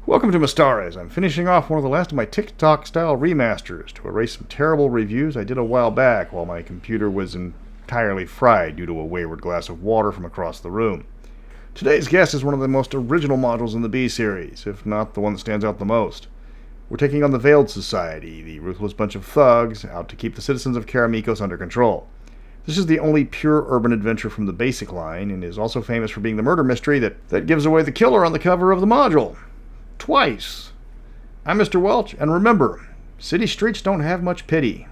Welcome to Mystara, as I'm finishing off one of the last of my TikTok-style remasters to erase some terrible reviews I did a while back while my computer was entirely fried due to a wayward glass of water from across the room. Today's guest is one of the most original modules in the B series, if not the one that stands out the most. We're taking on the Veiled Society, the ruthless bunch of thugs out to keep the citizens of Karamikos under control. This is the only pure urban adventure from the basic line, and is also famous for being the murder mystery that gives away the killer on the cover of the module. Twice. I'm Mr. Welch, and remember, city streets don't have much pity.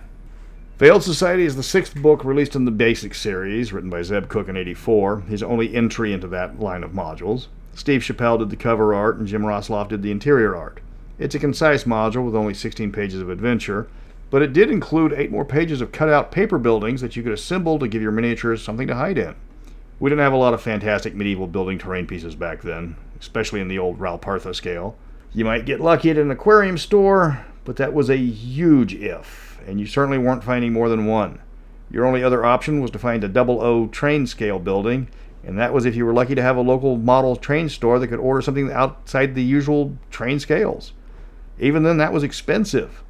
Veiled Society is the sixth book released in the basic series, written by Zeb Cook in '84, his only entry into that line of modules. Steve Chappell did the cover art, and Jim Rosloff did the interior art. It's a concise module with only 16 pages of adventure, but it did include 8 more pages of cut-out paper buildings that you could assemble to give your miniatures something to hide in. We didn't have a lot of fantastic medieval building terrain pieces back then, especially in the old Ralpartha scale. You might get lucky at an aquarium store, but that was a huge if, and you certainly weren't finding more than one. Your only other option was to find a 00 train scale building, and that was if you were lucky to have a local model train store that could order something outside the usual train scales. Even then, that was expensive.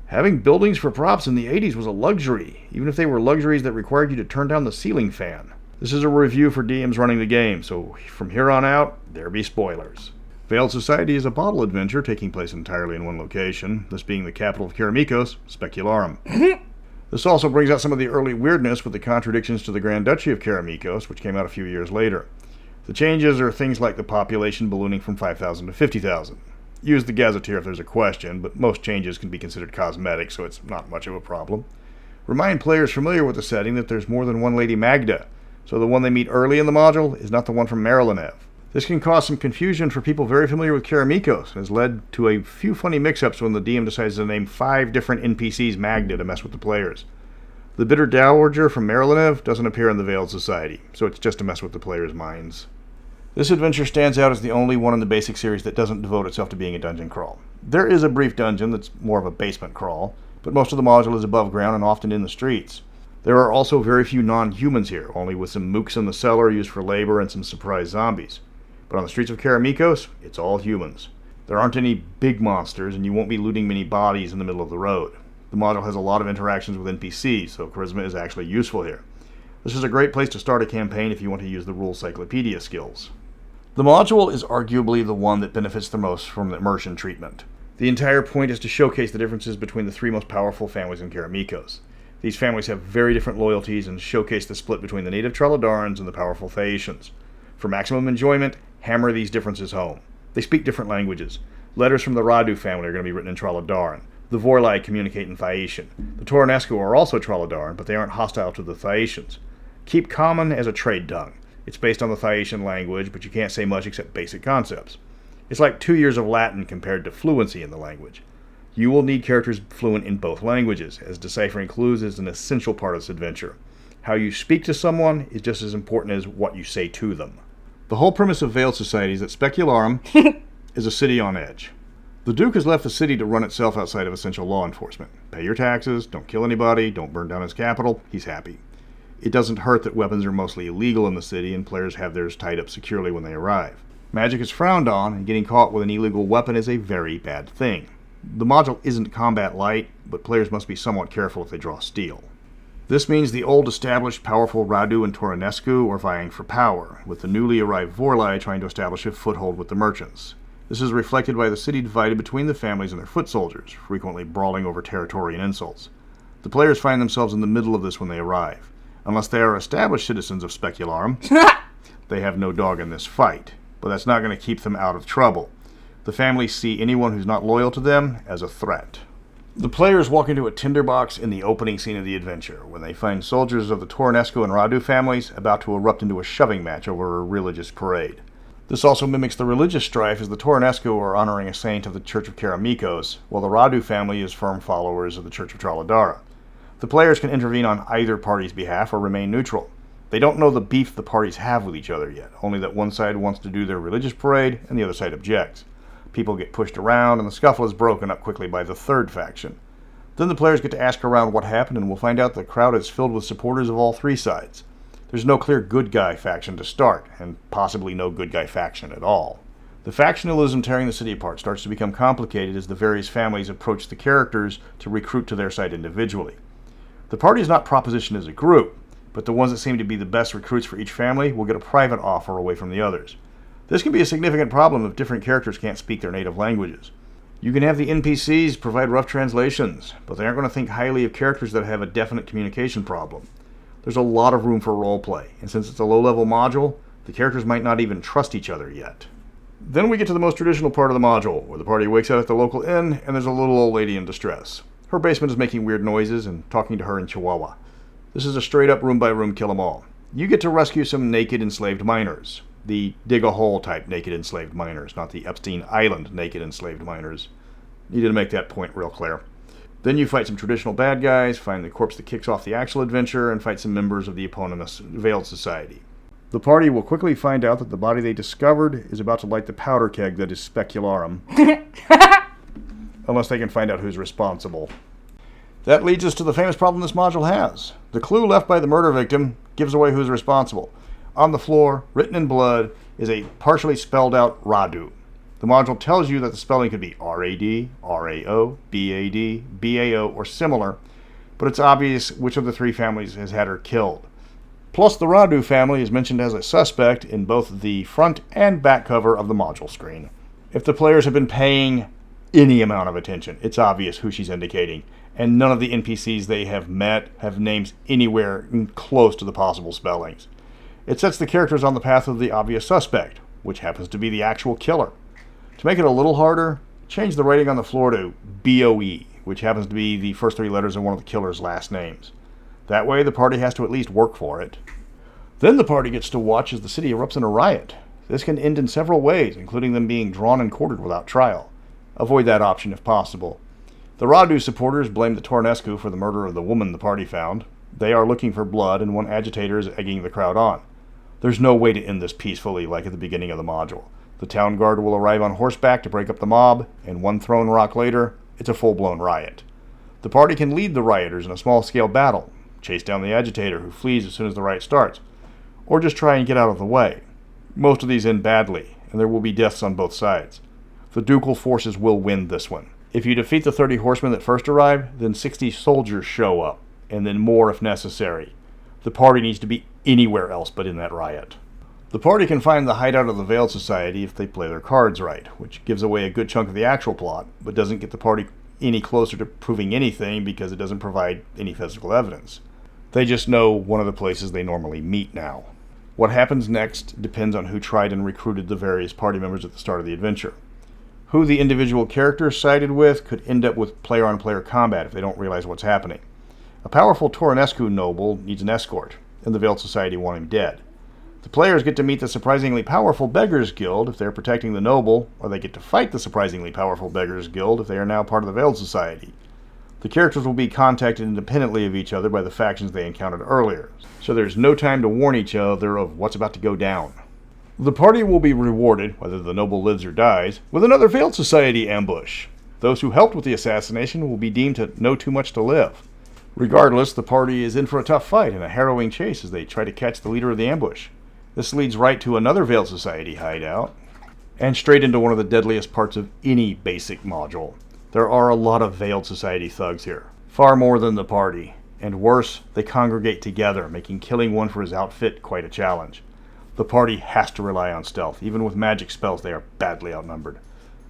Having buildings for props in the 80s was a luxury, even if they were luxuries that required you to turn down the ceiling fan. This is a review for DMs running the game, so from here on out, there be spoilers. Veiled Society is a bottle adventure taking place entirely in one location, this being the capital of Karamikos, Specularum. This also brings out some of the early weirdness with the contradictions to the Grand Duchy of Karamikos, which came out a few years later. The changes are things like the population ballooning from 5,000 to 50,000. Use the gazetteer if there's a question, but most changes can be considered cosmetic, so it's not much of a problem. Remind players familiar with the setting that there's more than one Lady Magda, so the one they meet early in the module is not the one from Marilanev. This can cause some confusion for people very familiar with Karamikos, and has led to a few funny mix-ups when the DM decides to name 5 different NPCs Magda to mess with the players. The bitter dowager from Marilanev doesn't appear in the Veiled Society, so it's just to mess with the players' minds. This adventure stands out as the only one in the basic series that doesn't devote itself to being a dungeon crawl. There is a brief dungeon that's more of a basement crawl, but most of the module is above ground and often in the streets. There are also very few non-humans here, only with some mooks in the cellar used for labor and some surprise zombies. But on the streets of Karamikos, it's all humans. There aren't any big monsters, and you won't be looting many bodies in the middle of the road. The module has a lot of interactions with NPCs, so charisma is actually useful here. This is a great place to start a campaign if you want to use the rule cyclopedia skills. The module is arguably the one that benefits the most from the immersion treatment. The entire point is to showcase the differences between the 3 most powerful families in Karamikos. These families have very different loyalties and showcase the split between the native Traladarans and the powerful Phaeacians. For maximum enjoyment, hammer these differences home. They speak different languages. Letters from the Radu family are going to be written in Traladaran. The Vorlai communicate in Phaeacian. The Toronescu are also Traladaran, but they aren't hostile to the Phaeacians. Keep common as a trade tongue. It's based on the Phaeacian language, but you can't say much except basic concepts. It's like 2 years of Latin compared to fluency in the language. You will need characters fluent in both languages, as deciphering clues is an essential part of this adventure. How you speak to someone is just as important as what you say to them. The whole premise of Veiled Society is that Specularum is a city on edge. The Duke has left the city to run itself outside of essential law enforcement. Pay your taxes, don't kill anybody, don't burn down his capital, he's happy. It doesn't hurt that weapons are mostly illegal in the city and players have theirs tied up securely when they arrive. Magic is frowned on, and getting caught with an illegal weapon is a very bad thing. The module isn't combat light, but players must be somewhat careful if they draw steel. This means the old established powerful Radu and Toronescu are vying for power, with the newly arrived Vorlai trying to establish a foothold with the merchants. This is reflected by the city divided between the families and their foot soldiers, frequently brawling over territory and insults. The players find themselves in the middle of this when they arrive. Unless they are established citizens of Specularum, they have no dog in this fight, but that's not going to keep them out of trouble. The families see anyone who's not loyal to them as a threat. The players walk into a tinderbox in the opening scene of the adventure, when they find soldiers of the Toronescu and Radu families about to erupt into a shoving match over a religious parade. This also mimics the religious strife, as the Toronescu are honoring a saint of the Church of Karamikos, while the Radu family is firm followers of the Church of Traladara. The players can intervene on either party's behalf or remain neutral. They don't know the beef the parties have with each other yet, only that one side wants to do their religious parade and the other side objects. People get pushed around, and the scuffle is broken up quickly by the third faction. Then the players get to ask around what happened, and we'll find out the crowd is filled with supporters of all 3 sides. There's no clear good guy faction to start, and possibly no good guy faction at all. The factionalism tearing the city apart starts to become complicated as the various families approach the characters to recruit to their side individually. The party is not propositioned as a group, but the ones that seem to be the best recruits for each family will get a private offer away from the others. This can be a significant problem if different characters can't speak their native languages. You can have the NPCs provide rough translations, but they aren't going to think highly of characters that have a definite communication problem. There's a lot of room for roleplay, and since it's a low-level module, the characters might not even trust each other yet. Then we get to the most traditional part of the module, where the party wakes up at the local inn, and there's a little old lady in distress. Her basement is making weird noises and talking to her in Chihuahua. This is a straight-up room-by-room kill-em-all. You get to rescue some naked enslaved miners. The dig-a-hole type naked enslaved miners, not the Epstein Island naked enslaved miners. Needed to make that point real clear. Then you fight some traditional bad guys, find the corpse that kicks off the actual adventure, and fight some members of the eponymous Veiled Society. The party will quickly find out that the body they discovered is about to light the powder keg that is Specularum. Unless they can find out who's responsible. That leads us to the famous problem this module has. The clue left by the murder victim gives away who's responsible. On the floor, written in blood, is a partially spelled out Radu. The module tells you that the spelling could be R-A-D, R-A-O, B-A-D, B-A-O, or similar, but it's obvious which of the three families has had her killed. Plus, the Radu family is mentioned as a suspect in both the front and back cover of the module screen. If the players have been paying any amount of attention, it's obvious who she's indicating, and none of the NPCs they have met have names anywhere close to the possible spellings. It sets the characters on the path of the obvious suspect, which happens to be the actual killer. To make it a little harder, change the writing on the floor to B-O-E, which happens to be the first three letters of one of the killer's last names. That way, the party has to at least work for it. Then the party gets to watch as the city erupts in a riot. This can end in several ways, including them being drawn and quartered without trial. Avoid that option if possible. The Radu supporters blame the Tornescu for the murder of the woman the party found. They are looking for blood, and one agitator is egging the crowd on. There's no way to end this peacefully like at the beginning of the module. The town guard will arrive on horseback to break up the mob, and one thrown rock later, it's a full-blown riot. The party can lead the rioters in a small-scale battle, chase down the agitator who flees as soon as the riot starts, or just try and get out of the way. Most of these end badly, and there will be deaths on both sides. The ducal forces will win this one. If you defeat the 30 horsemen that first arrive, then 60 soldiers show up, and then more if necessary. The party needs to be anywhere else but in that riot. The party can find the hideout of the Veiled Society if they play their cards right, which gives away a good chunk of the actual plot, but doesn't get the party any closer to proving anything because it doesn't provide any physical evidence. They just know one of the places they normally meet now. What happens next depends on who tried and recruited the various party members at the start of the adventure. Who the individual characters sided with could end up with player-on-player combat if they don't realize what's happening. A powerful Tornescu noble needs an escort, and the Veiled Society want him dead. The players get to meet the surprisingly powerful Beggars Guild if they're protecting the noble, or they get to fight the surprisingly powerful Beggars Guild if they are now part of the Veiled Society. The characters will be contacted independently of each other by the factions they encountered earlier, so there's no time to warn each other of what's about to go down. The party will be rewarded, whether the noble lives or dies, with another Veiled Society ambush. Those who helped with the assassination will be deemed to know too much to live. Regardless, the party is in for a tough fight and a harrowing chase as they try to catch the leader of the ambush. This leads right to another Veiled Society hideout, and straight into one of the deadliest parts of any basic module. There are a lot of Veiled Society thugs here, far more than the party, and worse, they congregate together, making killing one for his outfit quite a challenge. The party has to rely on stealth. Even with magic spells, they are badly outnumbered.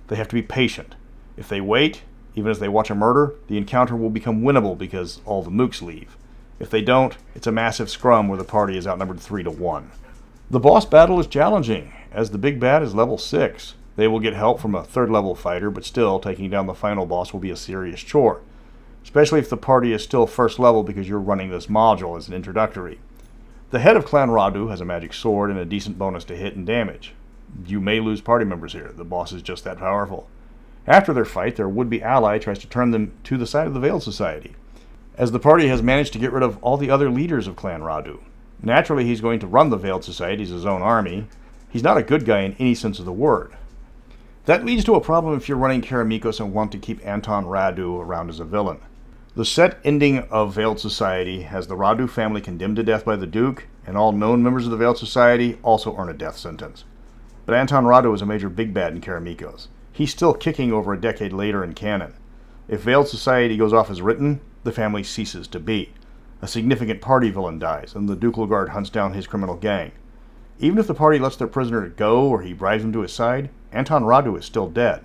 They have to be patient. If they wait, even as they watch a murder, the encounter will become winnable because all the mooks leave. If they don't, it's a massive scrum where the party is outnumbered 3-1. The boss battle is challenging, as the big bad is level 6. They will get help from a 3rd level fighter, but still, taking down the final boss will be a serious chore. Especially if the party is still 1st level because you're running this module as an introductory. The head of Clan Radu has a magic sword and a decent bonus to hit and damage. You may lose party members here, the boss is just that powerful. After their fight, their would-be ally tries to turn them to the side of the Veiled Society, as the party has managed to get rid of all the other leaders of Clan Radu. Naturally, he's going to run the Veiled Society as his own army. He's not a good guy in any sense of the word. That leads to a problem if you're running Karamikos and want to keep Anton Radu around as a villain. The set ending of Veiled Society has the Radu family condemned to death by the Duke, and all known members of the Veiled Society also earn a death sentence. But Anton Radu is a major big bad in Karamikos. He's still kicking over a decade later in canon. If Veiled Society goes off as written, the family ceases to be. A significant party villain dies, and the Ducal Guard hunts down his criminal gang. Even if the party lets their prisoner go or he bribes him to his side, Anton Radu is still dead.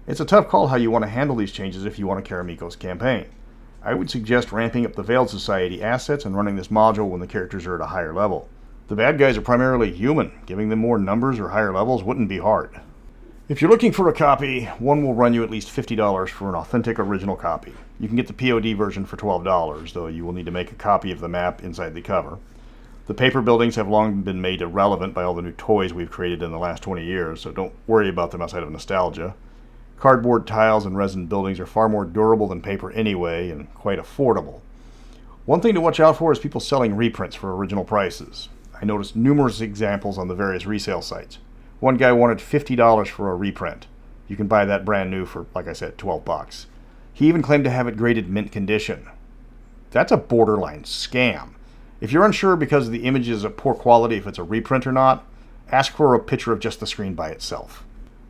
It's a tough call how you want to handle these changes if you want a Karamikos campaign. I would suggest ramping up the Veiled Society assets and running this module when the characters are at a higher level. The bad guys are primarily human. Giving them more numbers or higher levels wouldn't be hard. If you're looking for a copy, one will run you at least $50 for an authentic original copy. You can get the POD version for $12, though you will need to make a copy of the map inside the cover. The paper buildings have long been made irrelevant by all the new toys we've created in the last 20 years, so don't worry about them outside of nostalgia. Cardboard tiles and resin buildings are far more durable than paper anyway, and quite affordable. One thing to watch out for is people selling reprints for original prices. I noticed numerous examples on the various resale sites. One guy wanted $50 for a reprint. You can buy that brand new for, like I said, $12. He even claimed to have it graded mint condition. That's a borderline scam. If you're unsure because the image is of poor quality if it's a reprint or not, ask for a picture of just the screen by itself.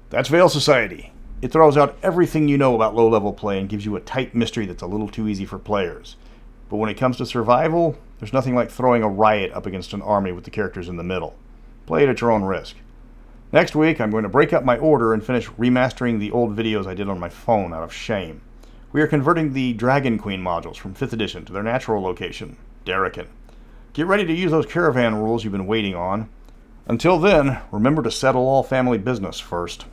That's Veiled Society. It throws out everything you know about low-level play and gives you a tight mystery that's a little too easy for players. But when it comes to survival, there's nothing like throwing a riot up against an army with the characters in the middle. Play it at your own risk. Next week, I'm going to break up my order and finish remastering the old videos I did on my phone out of shame. We are converting the Dragon Queen modules from 5th edition to their natural location, Darrican. Get ready to use those caravan rules you've been waiting on. Until then, remember to settle all family business first.